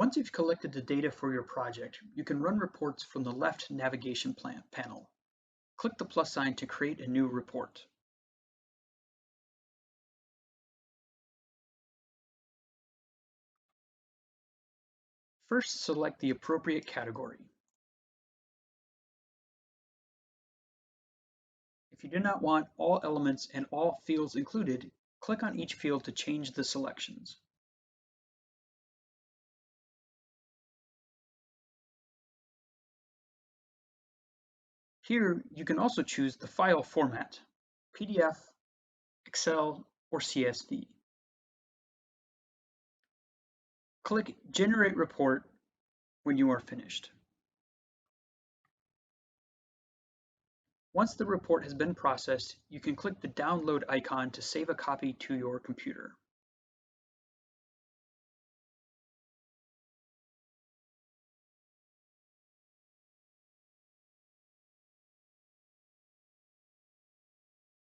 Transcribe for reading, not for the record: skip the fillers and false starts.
Once you've collected the data for your project, you can run reports from the left navigation panel. Click the plus sign to create a new report. First, select the appropriate category. If you do not want all elements and all fields included, click on each field to change the selections. Here, you can also choose the file format, PDF, Excel, or CSV. Click Generate Report when you are finished. Once the report has been processed, you can click the download icon to save a copy to your computer.